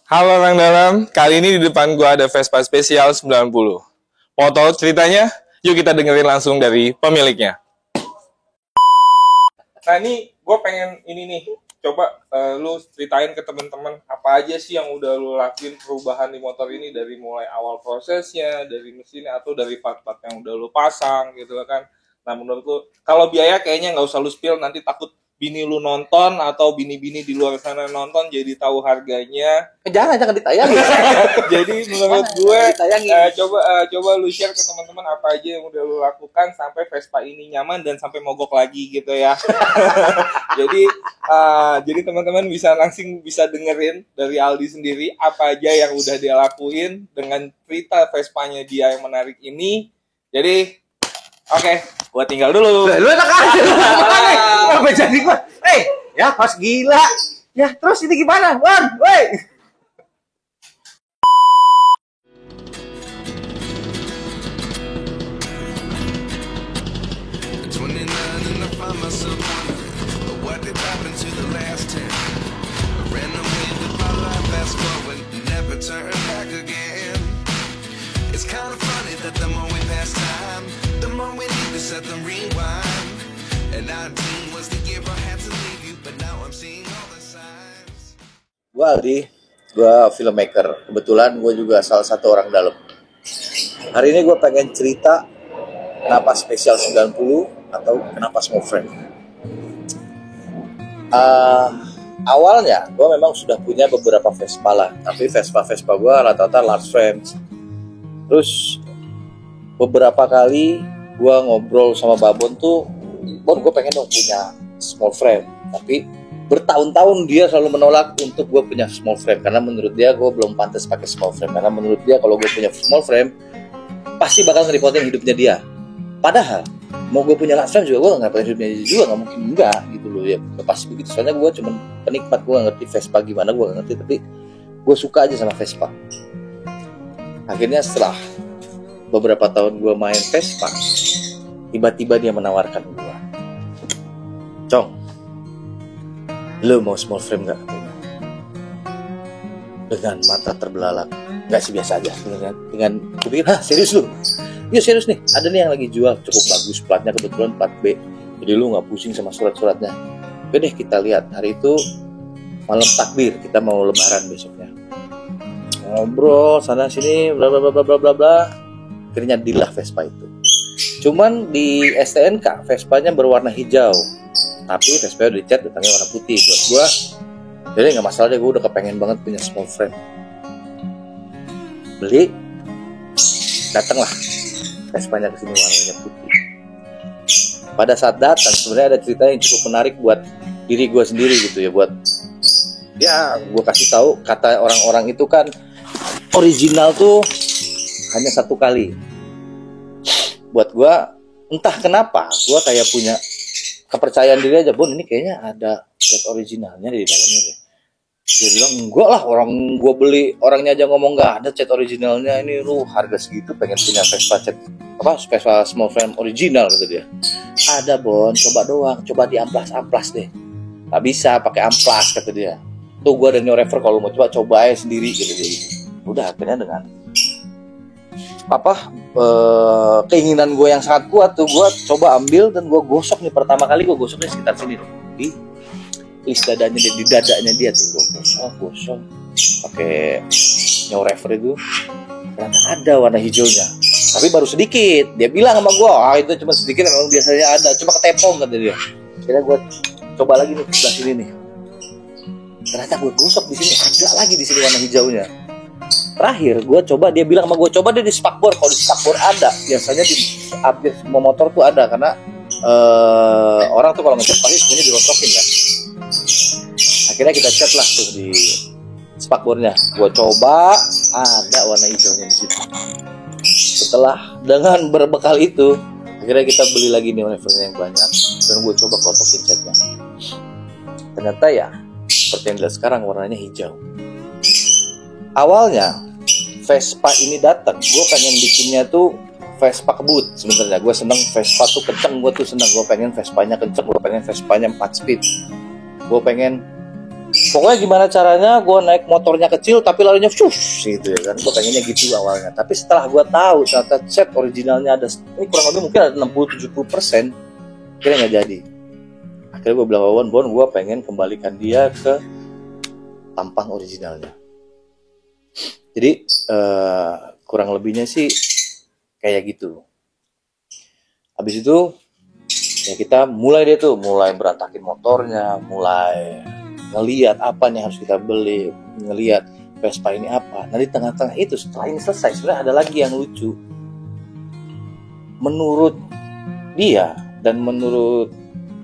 Halo orang dalam, kali ini di depan gua ada Vespa spesial 90. Mau tahu ceritanya? Yuk kita dengerin langsung dari pemiliknya. Nah ini gue pengen ini nih, coba lu ceritain ke teman-teman apa aja sih yang udah lu lakuin perubahan di motor ini dari mulai awal prosesnya, dari mesinnya atau dari part-part yang udah lu pasang gitu kan. Nah menurut lu, kalau biaya kayaknya nggak usah lu spill, nanti takut bini lu nonton atau bini-bini di luar sana nonton jadi tahu harganya. Jangan ditayangin. Jadi menurut gue Ditayangin. coba lu share ke teman-teman apa aja yang udah lu lakukan sampai Vespa ini nyaman dan sampai mogok lagi gitu ya. Jadi teman-teman bisa dengerin dari Aldi sendiri apa aja yang udah dia lakuin dengan cerita Vespanya dia yang menarik ini. Jadi oke, gua tinggal dulu. Lu enak aja lu gimana? Apa jadi gua? Ya pas gila. Ya terus ini gimana? Wan, woi. Gua Aldi, gua filmmaker. Kebetulan gua juga salah satu orang dalam. Hari ini gua pengen cerita kenapa spesial 90 atau kenapa small frame. Awalnya gue memang sudah punya beberapa Vespa lah, tapi Vespa gue rata-rata large frame. Terus beberapa kali gue ngobrol sama Babon tuh, Bon gue pengen dong punya small frame, tapi bertahun-tahun dia selalu menolak untuk gue punya small frame karena menurut dia gue belum pantas pakai small frame, karena menurut dia kalau gue punya small frame pasti bakal ngerepotin hidupnya dia. Padahal mau gue punya large frame juga gue nggak ngerepotin hidupnya dia juga, nggak mungkin enggak gitu loh ya, pasti begitu. Soalnya gue cuma penikmat, gue nggak ngerti Vespa gimana, gue nggak ngerti, tapi gue suka aja sama Vespa. Akhirnya setelah beberapa tahun gue main Vespa, tiba-tiba dia menawarkan gue, Cong, lo mau small frame gak? Dengan mata terbelalak, gak sih biasa aja dengan gue pikir, serius lu? Iya serius nih, ada nih yang lagi jual cukup bagus, platnya kebetulan plat B, jadi lu gak pusing sama surat-suratnya. Oke deh, kita lihat. Hari itu malam takbir, kita mau lebaran besoknya, ngobrol sana sini bla bla bla bla bla bla. Akhirnya dilah Vespa itu. Cuman di STNK Vespanya berwarna hijau, tapi Vespa udah dicat datangnya warna putih. Buat gua jadi nggak masalah deh, gua udah kepengen banget punya small frame. Beli, datanglah Vespanya kesini warnanya putih. Pada saat datang sebenarnya ada cerita yang cukup menarik buat diri gua sendiri gitu ya, buat ya gua kasih tahu, kata orang-orang itu kan original tuh hanya satu kali. Buat gue, entah kenapa gue kayak punya kepercayaan diri aja, Bon ini kayaknya ada cat originalnya di dalamnya deh. Dia bilang enggak lah, orang gue beli, orangnya aja ngomong nggak ada cat originalnya, ini lu harga segitu pengen punya Vespa cat Vespa small frame original gitu dia. Ada Bon, coba doang, coba di amplas deh. Gak bisa pakai amplas kata dia. Tuh gue ada new refer, kalau mau coba aja sendiri gitu dia. Udah akhirnya dengan keinginan gue yang sangat kuat tuh, gue coba ambil dan gue gosok nih. Pertama kali gue gosoknya sekitar sini nih, di list dadanya dia, di dadanya dia tuh gue gosok pakai new refer itu. Ternyata ada warna hijaunya, tapi baru sedikit. Dia bilang sama gue, itu cuma sedikit, memang biasanya ada, cuma ketepong kata dia. Akhirnya gue coba lagi nih sebelah sini nih, ternyata gue gosok di sini ada lagi di sini warna hijaunya. Terakhir gue coba, dia bilang sama gue, coba deh di spakbor. Kalau di spakbor ada, biasanya di update semua motor tuh ada, karena orang tuh kalau ngecat pasti semuanya dirontokin kan. Akhirnya kita cat lah tuh di spakbornya. Gue coba, ada warna hijaunya di situ. Setelah dengan berbekal itu, akhirnya kita beli lagi nih warna yang banyak, dan gue coba kotokin catnya. Ternyata ya seperti yang dilihat sekarang, warnanya hijau. Awalnya Vespa ini datang, gue pengen bikinnya tuh Vespa kebut. Sebenarnya gue seneng Vespa tuh kenceng, gue tuh seneng. Gue pengen Vespanya kenceng, gue pengen Vespanya 4 speed. Gue pengen Pokoknya gimana caranya gue naik motornya kecil tapi larinya shush gitu ya kan. Gue pengennya gitu awalnya. Tapi setelah gue tahu ternyata set originalnya ada, ini kurang lebih mungkin ada 60-70%, akhirnya nggak jadi. Akhirnya gue bilang Bon, gue pengen kembalikan dia ke tampang originalnya. Jadi kurang lebihnya sih kayak gitu. Habis itu ya kita mulai berantakin motornya, mulai ngelihat apa nih harus kita beli, ngelihat Vespa ini apa. Nah di tengah-tengah itu setelah ini selesai sebenarnya ada lagi yang lucu. Menurut dia dan menurut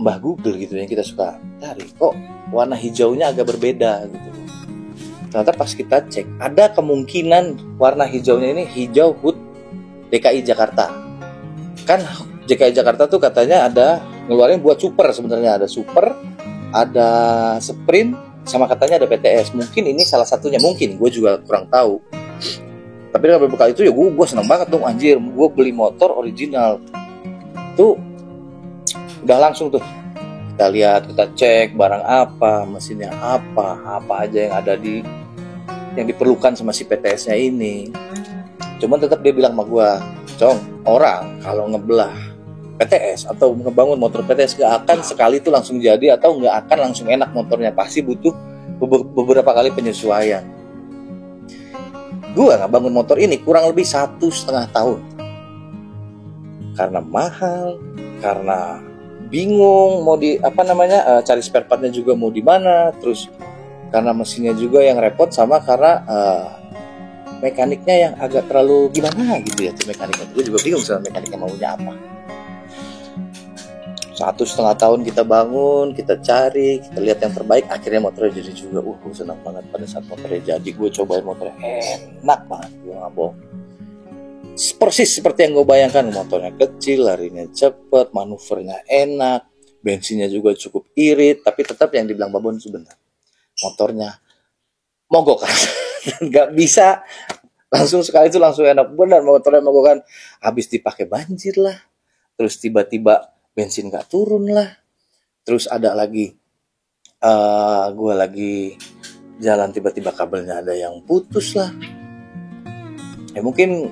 Mbah Google gitu yang kita suka cari, kok warna hijaunya agak berbeda gitu. Ternyata pas kita cek ada kemungkinan warna hijaunya ini hijau HUT DKI Jakarta. Kan DKI Jakarta tuh katanya ada ngeluarin buat super, sebenarnya ada super, ada sprint, sama katanya ada PTS. Mungkin ini salah satunya, mungkin gue juga kurang tahu. Tapi dengan berbekal itu ya gue seneng banget dong, anjir, gue beli motor original tuh udah langsung tuh kita lihat, kita cek barang apa, mesinnya apa aja yang ada yang diperlukan sama si PTS-nya ini. Cuman tetap dia bilang sama gue, Cong, orang kalau ngebelah PTS atau ngebangun motor PTS gak akan sekali itu langsung jadi atau gak akan langsung enak motornya, pasti butuh beberapa kali penyesuaian. Gue ngebangun motor ini kurang lebih 1,5 tahun karena mahal, karena bingung mau cari spare partnya juga mau di mana, terus karena mesinnya juga yang repot, sama karena mekaniknya yang agak terlalu gimana gitu ya tuh mekaniknya. Gue juga bingung sama mekaniknya maunya apa. 1,5 tahun kita bangun, kita cari, kita lihat yang terbaik, akhirnya motornya jadi juga. Gue senang banget pada saat motornya jadi. Gue cobain motornya enak banget, gue nggak bohong. Persis seperti yang gue bayangkan, motornya kecil, larinya cepet, manuvernya enak, bensinnya juga cukup irit. Tapi tetap yang dibilang Babon sebentar, motornya mogok kan, nggak bisa langsung sekali itu langsung enak. Benar, motornya mogok kan, habis dipakai banjir lah, terus tiba-tiba bensin gak turun lah, terus ada lagi gue lagi jalan tiba-tiba kabelnya ada yang putus lah. Ya mungkin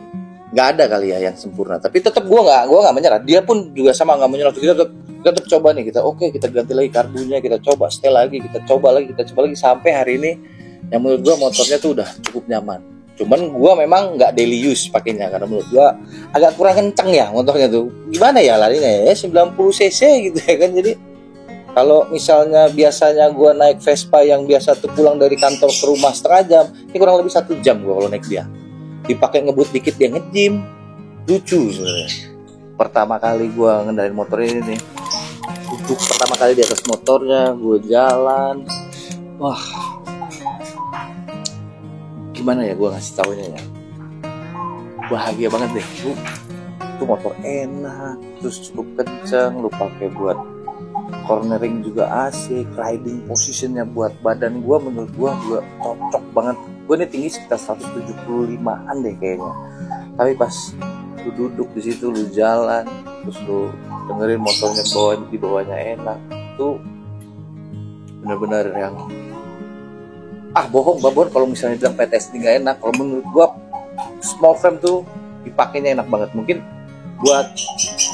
gak ada kali ya yang sempurna, tapi tetap gue nggak menyerah. Dia pun juga sama nggak menyerah. Kita tetap coba nih, kita ganti lagi karbunya, kita coba setel lagi, kita coba lagi sampai hari ini yang menurut gue motornya tuh udah cukup nyaman. Cuman gue memang nggak daily use pakainya karena menurut gue agak kurang kenceng ya motornya tuh. Gimana ya larinya ya 90 cc gitu ya kan. Jadi kalau misalnya biasanya gue naik Vespa yang biasa tuh pulang dari kantor ke rumah setengah jam, ini kurang lebih 1 jam gue kalau naik dia. Dipakai ngebut dikit dia nge-gym. Lucu sebenarnya. Pertama kali gue ngendalin motor ini nih, duduk pertama kali di atas motornya, gue jalan, wah gimana ya gue ngasih taunya ya, bahagia banget deh. Tuh motor enak, terus cukup kenceng, lu pakai buat cornering juga asik, riding positionnya buat badan gue menurut gue juga cocok banget. Gue nih tinggi sekitar 175an deh kayaknya, tapi pas lu duduk di situ, lu jalan, terus lu dengerin motornya di bawahnya enak, tuh bener-bener yang bohong Babon kalau misalnya bilang PTS ini gak enak. Kalau menurut gua small frame tuh dipakainya enak banget. Mungkin buat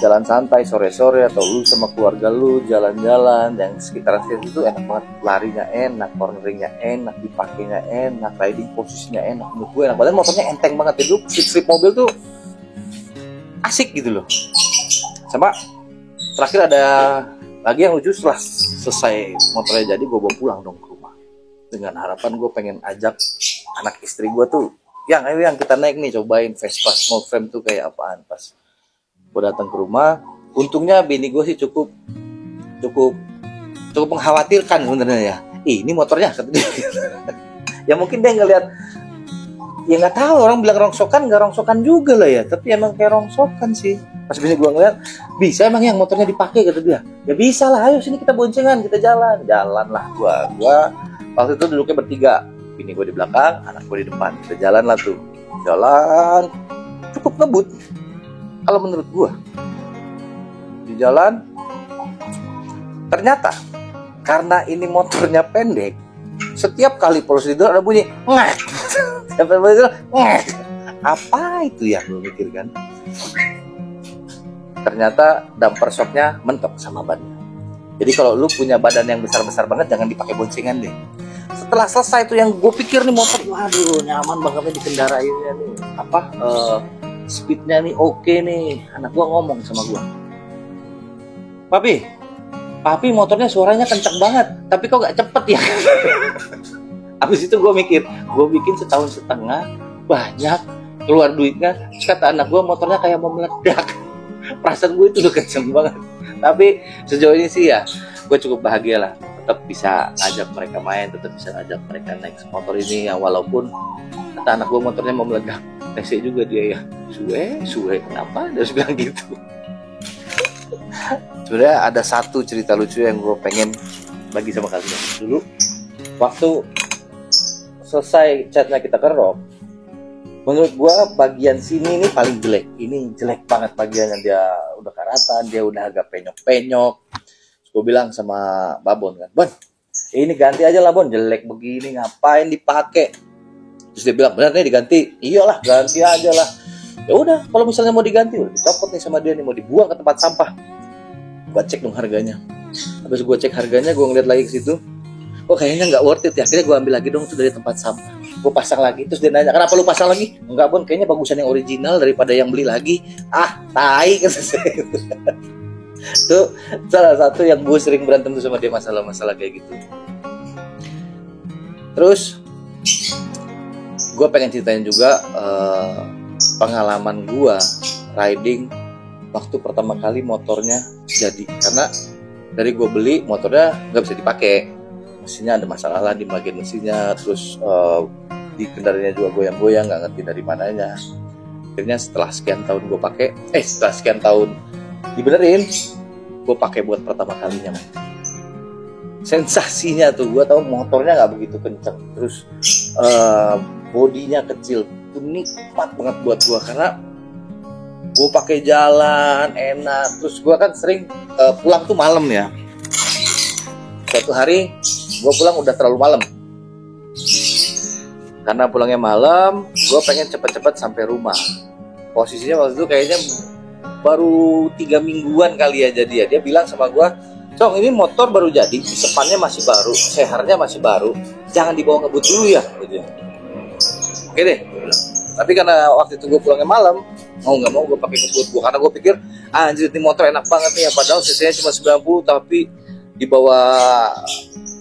jalan santai sore-sore atau lu sama keluarga lu jalan-jalan yang sekitaran situ tuh enak banget. Larinya enak, corneringnya enak, dipakainya enak, riding posisinya enak. Menurut gue enak banget. Motornya enteng banget. Itu strip mobil tuh asik gitu loh. Sama terakhir ada lagi yang lucu, setelah selesai motornya jadi gue bawa pulang dong ke rumah dengan harapan gue pengen ajak anak istri gue tuh yang kita naik nih, cobain Vespa small frame tuh kayak apaan. Pas gue datang ke rumah, untungnya bini gue sih cukup mengkhawatirkan sebenarnya ya. Ini motornya ya mungkin dia ngeliat, ya nggak tahu, orang bilang rongsokan nggak rongsokan juga lah ya, tapi emang kayak rongsokan sih. Pas bini gue ngeliat, bisa emang yang motornya dipakai, kata dia. Ya bisa lah, ayo sini kita boncengan, kita jalan lah. Gue waktu itu duduknya bertiga, bini gue di belakang, anak gue di depan. Kita jalan lah tuh, jalan cukup ngebut kalau menurut gue. Di jalan ternyata karena ini motornya pendek, Setiap kali prosedur ada bunyi ngek. Setiap kali prosedur ngek. Apa itu ya, gue mikir kan. Ternyata damper shocknya mentok sama bannya. Jadi kalau lu punya badan yang besar-besar banget, jangan dipakai boncengan deh. Setelah selesai tuh yang gue pikir nih motor, waduh nyaman banget nih dikendarainnya nih. Speednya nih oke nih. Anak gue ngomong sama gue, Papi motornya suaranya kenceng banget, tapi kok gak cepet ya? Habis itu gue mikir, gue bikin setahun setengah, banyak, keluar duitnya. Terus kata anak gue, motornya kayak mau meledak. Perasaan gue itu udah kenceng banget. Tapi sejauh ini sih ya, gue cukup bahagia lah. Tetap bisa ngajak mereka main, tetap bisa ngajak mereka naik motor ini ya. Walaupun kata anak gue motornya mau meledak, rese juga dia ya. Suwe, kenapa? Dia harus bilang gitu. Sebenarnya ada satu cerita lucu yang gue pengen bagi sama kalian. Dulu waktu selesai catnya kita kerok, menurut gue bagian sini ini paling jelek. Ini jelek banget bagiannya, dia udah karatan, dia udah agak penyok-penyok. Gue bilang sama Babon kan, Bon, ini ganti aja lah Bon, jelek begini ngapain dipakai? Terus dia bilang, benar nih diganti. Iyalah, ganti aja lah. Ya udah, kalau misalnya mau diganti, udah dicopot nih sama dia nih, mau dibuang ke tempat sampah. Gue cek dong harganya. Habis gue cek harganya, gue ngeliat lagi ke situ. Oh kayaknya nggak worth it ya. Akhirnya gue ambil lagi dong tuh dari tempat sampah. Gue pasang lagi. Terus dia nanya, kenapa lu pasang lagi? Enggak Bon, kayaknya bagusan yang original daripada yang beli lagi. Ah, tai kata saya. Itu salah satu yang gue sering berantem tuh sama dia, masalah-masalah kayak gitu. Terus gue pengen ceritain juga pengalaman gue riding waktu pertama kali motornya jadi. Karena dari gue beli motornya nggak bisa dipakai, mesinnya ada masalah lah di bagian mesinnya. Terus di kendaraannya juga goyang-goyang, nggak ngerti dari mananya. Akhirnya setelah sekian tahun gue pakai, setelah sekian tahun dibenerin, gue pakai buat pertama kalinya, man. Sensasinya tuh, gue tahu motornya nggak begitu kenceng, terus bodinya kecil, tuh nikmat banget buat gue karena gue pakai jalan enak. Terus gue kan sering pulang tuh malam ya. Suatu hari gue pulang udah terlalu malam. Karena pulangnya malam, gue pengen cepet-cepet sampai rumah. Posisinya waktu itu kayaknya baru 3 mingguan kali ya jadi ya. Dia bilang sama gue, Cong ini motor baru jadi, sepannya masih baru, seharnya masih baru, jangan dibawa ngebut dulu ya. Gitu. Oke deh. Tapi karena waktu itu gue pulangnya malam, mau nggak mau gue pakai ngebut gue, karena gue pikir anjir ini motor enak banget nih ya, padahal cc-nya cuma 90 tapi dibawa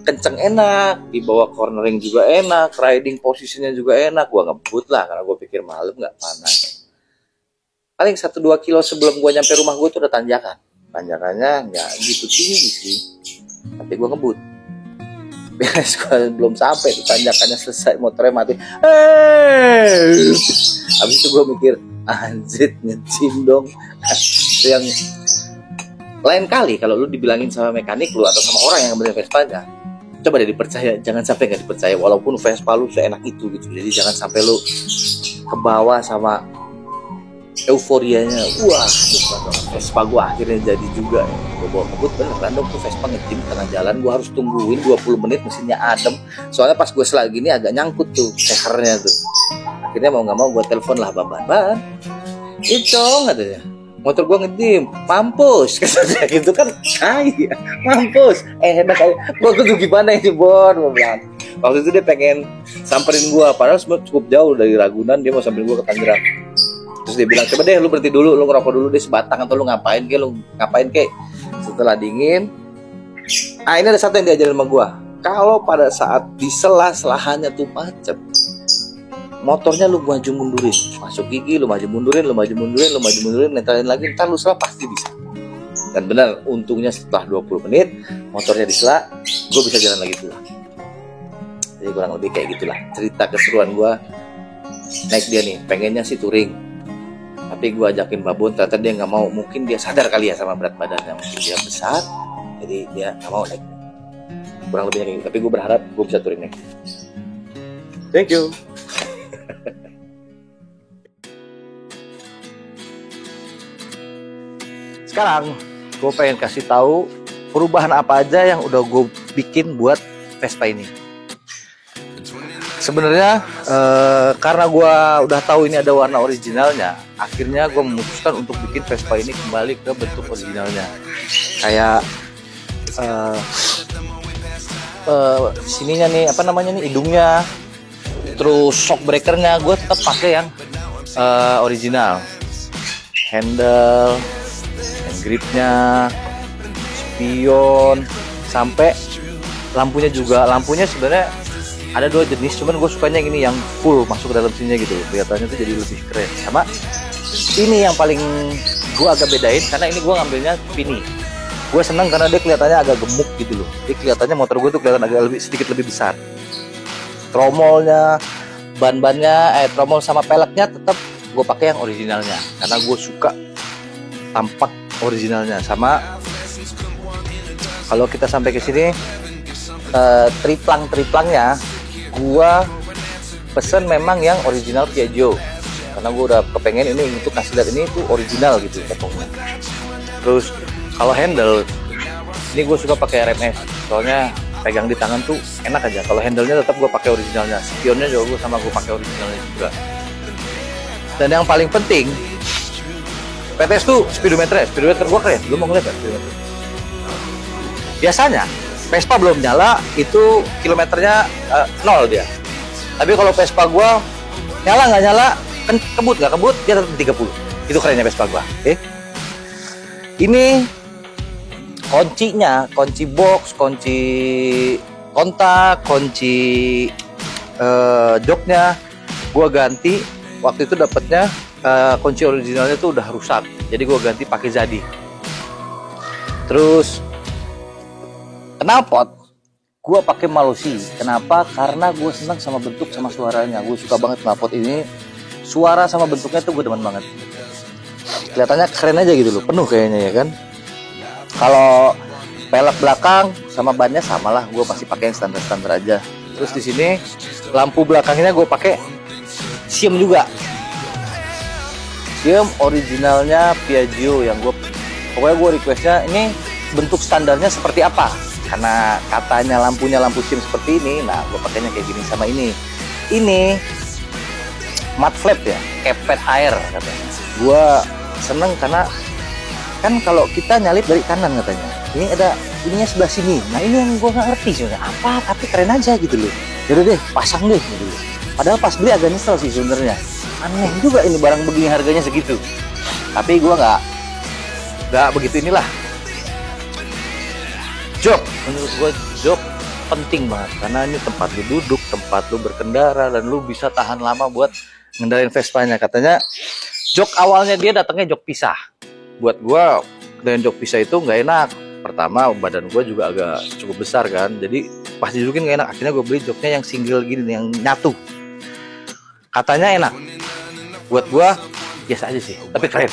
kenceng enak, dibawa cornering juga enak, riding posisinya juga enak. Gue ngebut lah karena gue pikir malam nggak panas. Paling 1-2 kilo sebelum gue nyampe rumah gue tuh udah tanjakannya nggak gitu tinggi sih, tapi gue ngebut. Beres gue belum sampai tuh tanjakannya selesai, motornya mati. Habis itu gue mikir, anjir ngecim dong. Itu yang lain kali kalau lu dibilangin sama mekanik lu atau sama orang yang beli Vespa-nya, coba deh dipercaya, jangan sampai nggak dipercaya. Walaupun Vespa lu seenak itu gitu, jadi jangan sampai lu kebawa sama euforianya. Wah, Vespa gue akhirnya jadi juga ya. Gue bawa ngebut beneran dong tuh Vespa ngejim tengah jalan. Gue harus tungguin 20 menit mesinnya adem. Soalnya pas gue selagi gini agak nyangkut tuh sehernya tuh. Akhirnya mau gak mau gue telepon lah Ban. Itu katanya, motor gue ngejim, mampus. Katanya gitu kan, kaya, mampus. Enak kaya. Gue tuh gimana ini Bon? Gue bilang. Waktu itu dia pengen samperin gue, padahal cukup jauh dari Ragunan, dia mau samperin gue ke Tangerang. Terus dia bilang, coba deh lu berhenti dulu, lu ngerokok dulu deh sebatang, atau lu ngapain kek. Setelah dingin, ini ada satu yang diajarin sama gua. Kalau pada saat di sela-selahannya tuh macet, motornya lu maju mundurin, masuk gigi lu maju mundurin, netralin lagi, ntar lu sela pasti bisa. Dan benar, untungnya setelah 20 menit motornya disela, gua bisa jalan lagi pulang. Jadi kurang lebih kayak gitulah cerita keseruan gua naik dia nih. Pengennya sih touring, tapi gue ajakin Babon, ternyata dia nggak mau. Mungkin dia sadar kali ya sama berat badannya, mungkin dia besar, jadi dia nggak mau naik. Kurang lebihnya kayak gitu. Tapi gue berharap gue bisa touring naik. Thank you. Sekarang gue pengen kasih tahu perubahan apa aja yang udah gue bikin buat Vespa ini. Sebenarnya karena gue udah tahu ini ada warna originalnya, akhirnya gue memutuskan untuk bikin Vespa ini kembali ke bentuk originalnya. Kayak sininya nih, apa namanya nih, hidungnya, terus shock breakernya gue tetap pakai yang original. Handle, hand gripnya, spion, sampai lampunya juga. Lampunya sebenarnya ada 2 jenis, cuman gue sukanya yang ini yang full masuk ke dalam sininya gitu, kelihatannya tuh jadi lebih keren. Sama ini yang paling gue agak bedain, karena ini gue ngambilnya Pini. Gue seneng karena dia kelihatannya agak gemuk gitu loh. Jadi kelihatannya motor gue tuh kelihatan agak sedikit lebih besar. Tromolnya, ban-bannya, tromol sama peleknya tetap gue pakai yang originalnya, karena gue suka tampak originalnya. Sama kalau kita sampai ke sini, triplang-triplangnya gua pesen memang yang original Piaggio, karena gua udah kepengen ini untuk kasih lihat ini tuh original gitu ketongnya. Terus kalau handle ini gue suka pakai RMS, soalnya pegang di tangan tuh enak aja. Kalau handle-nya tetap gue pakai originalnya, spionnya juga gue sama gue pakai originalnya juga. Dan yang paling penting, PTS tuh speedometer gue keren. Lu mau ngeliat ya speedometer? Biasanya Vespa belum nyala itu kilometernya 0 dia. Tapi kalau Vespa gua nyala nggak nyala, kebut nggak kebut, dia tetap 30. Itu kerennya Vespa gua. Ini kuncinya, kunci box, kunci kontak, kunci joknya gua ganti. Waktu itu dapatnya kunci originalnya tuh udah rusak, jadi gua ganti pakai Zadi. Terus knalpot gue pakai Malusi. Kenapa? Karena gue senang sama bentuk sama suaranya. Gue suka banget knalpot ini, suara sama bentuknya tuh gue demen banget. Kelihatannya keren aja gitu loh, penuh kayaknya ya kan. Kalau pelek belakang sama bannya samalah, gue pasti pakai yang standar aja. Terus di sini lampu belakangnya gue pakai Siem juga. Siem originalnya Piaggio yang pokoknya gue requestnya ini bentuk standarnya seperti apa. Karena katanya lampunya lampu Siem seperti ini, nah gue pakainya kayak gini. Sama ini matte flap ya, kepet air katanya. Gue seneng karena kan kalau kita nyalip dari kanan katanya, ini ada ininya sebelah sini. Nah ini yang gue nggak ngerti sebenarnya apa, tapi keren aja gitu loh. Jadi deh pasang deh gitu loh. Padahal pas beli agak nyesel sih sebenarnya. Aneh juga ini barang begini harganya segitu. Tapi gue nggak begitu inilah. Jok, menurut gue jok penting banget, karena ini tempat lu duduk, tempat lu berkendara, dan lu bisa tahan lama buat ngendarain Vespanya. Katanya jok awalnya dia datangnya jok pisah. Buat gue dengan jok pisah itu nggak enak. Pertama badan gue juga agak cukup besar kan, jadi pas didudukin nggak enak. Akhirnya gue beli joknya yang single gini, yang nyatu. Katanya enak. Buat gue biasa aja sih, tapi keren.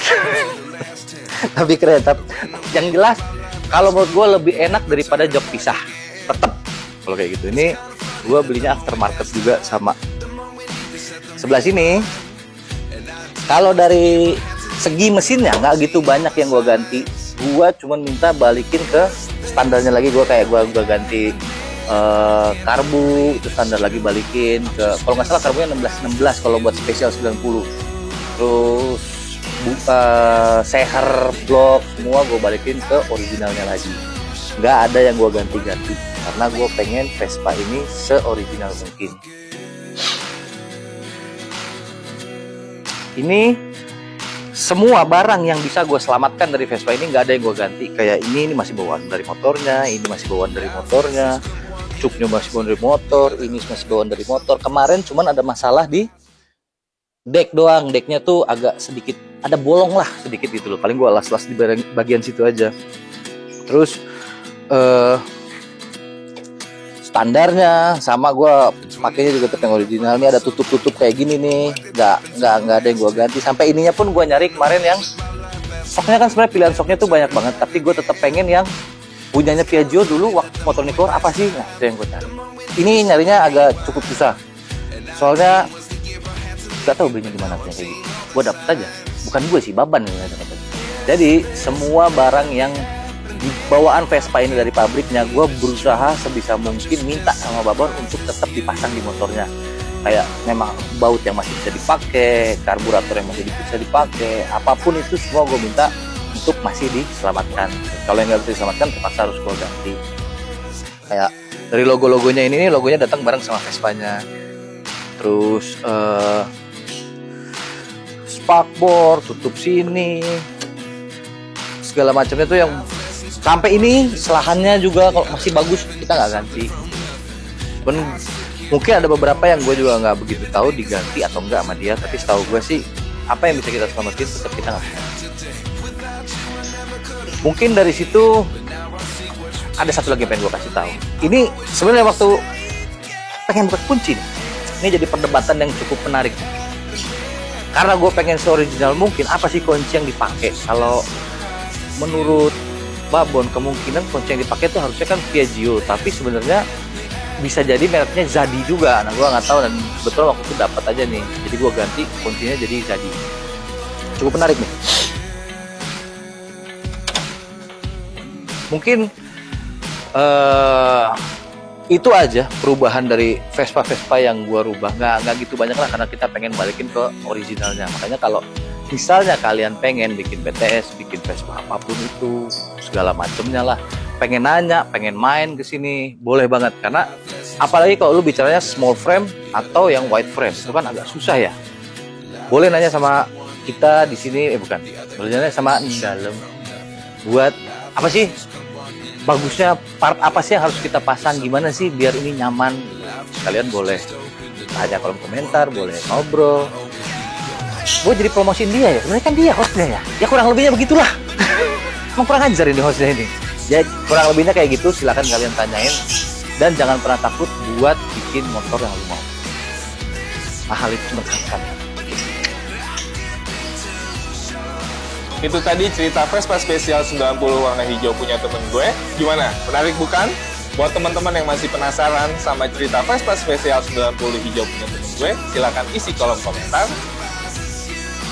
Tapi keren. Yang jelas, kalau menurut gue lebih enak daripada jok pisah. Tetap kalau kayak gitu. Ini gue belinya aftermarket juga sama. Sebelah sini, kalau dari segi mesinnya nggak gitu banyak yang gue ganti. Gue cuma minta balikin ke standarnya lagi. Gue ganti karbu itu standar lagi, balikin ke, kalau nggak salah karbunya 16 kalau buat spesial 90. Terus seher, blok, semua gue balikin ke originalnya lagi. Nggak ada yang gue ganti-ganti, karena gue pengen Vespa ini se-original mungkin. Ini semua barang yang bisa gue selamatkan dari Vespa ini nggak ada yang gue ganti. Kayak ini masih bawaan dari motornya, ini masih bawaan dari motornya, cuknya masih bawaan dari motor, ini masih bawaan dari motor. Kemarin cuman ada masalah di dek doang, deknya tuh agak sedikit ada bolong lah sedikit gitu loh, paling gue las-las di bagian situ aja. Terus standarnya sama, gue pakainya juga tetap yang original. Ini ada tutup-tutup kayak gini nih, nggak ada yang gue ganti. Sampai ininya pun gue nyari kemarin yang soknya, kan sebenarnya pilihan soknya tuh banyak banget, tapi gue tetap pengen yang punyanya Piaggio dulu waktu motor ini keluar apa sih, nah itu yang gue cari. Ini nyarinya agak cukup susah, soalnya gak tahu belinya di mana kayak gitu. Gue dapet aja, bukan gue sih, Baban yang dapet. Jadi semua barang yang di bawaan Vespa ini dari pabriknya, gue berusaha sebisa mungkin minta sama Baban untuk tetap dipasang di motornya. kayak memang baut yang masih bisa dipakai, karburator yang masih bisa dipakai, apapun itu semua gue minta untuk masih diselamatkan. Kalau yang nggak bisa diselamatkan terpaksa harus gue ganti. Kayak dari logo-logonya ini nih, logonya datang bareng sama Vespanya. Terus spakbor, tutup sini, segala macamnya tuh yang sampai ini selahannya juga kalau masih bagus kita nggak ganti. Mungkin ada beberapa yang gue juga nggak begitu tahu diganti atau enggak sama dia, tapi setahu gue sih apa yang bisa kita selamatin tetap kita nggak. Mungkin dari situ ada satu lagi yang pengen gue kasih tahu. Ini sebenarnya waktu pengen buat kunci nih, ini jadi perdebatan yang cukup menarik. Karena gue pengen se-original mungkin, apa sih kunci yang dipakai? Kalau menurut Babon kemungkinan kunci yang dipakai itu harusnya kan Piaggio, tapi sebenarnya bisa jadi mereknya Zadi juga. Nah gue nggak tahu, dan betul waktu itu dapat aja nih, jadi gue ganti kuncinya jadi Zadi. Cukup menarik nih. Mungkin itu aja perubahan dari Vespa yang gue rubah. Nggak gitu banyak lah, karena kita pengen balikin ke originalnya. Makanya kalau misalnya kalian pengen bikin BTS, bikin Vespa apapun itu, segala macemnya lah, pengen nanya, pengen main ke sini, boleh banget. Karena apalagi kalau lu bicaranya small frame atau yang wide frame, itu kan agak susah ya. Boleh nanya sama kita di sini, bukan, boleh nanya sama dalam. Buat apa sih? Bagusnya part apa sih yang harus kita pasang, gimana sih biar ini nyaman. Kalian boleh tanya kolom komentar, boleh ngobrol. Gue jadi promosiin dia ya, sebenarnya kan dia hostnya ya. Ya kurang lebihnya begitulah. Emang kurang ajar ini hostnya ini. Ya kurang lebihnya kayak gitu, silakan kalian tanyain. Dan jangan pernah takut buat bikin motor yang lu mau. Mahal itu cuma kan. Itu tadi cerita Vespa spesial 90 warna hijau punya temen gue. Gimana? Menarik bukan? Buat teman-teman yang masih penasaran sama cerita Vespa spesial 90 hijau punya temen gue, silakan isi kolom komentar.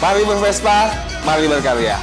Mari bervespa, mari berkarya.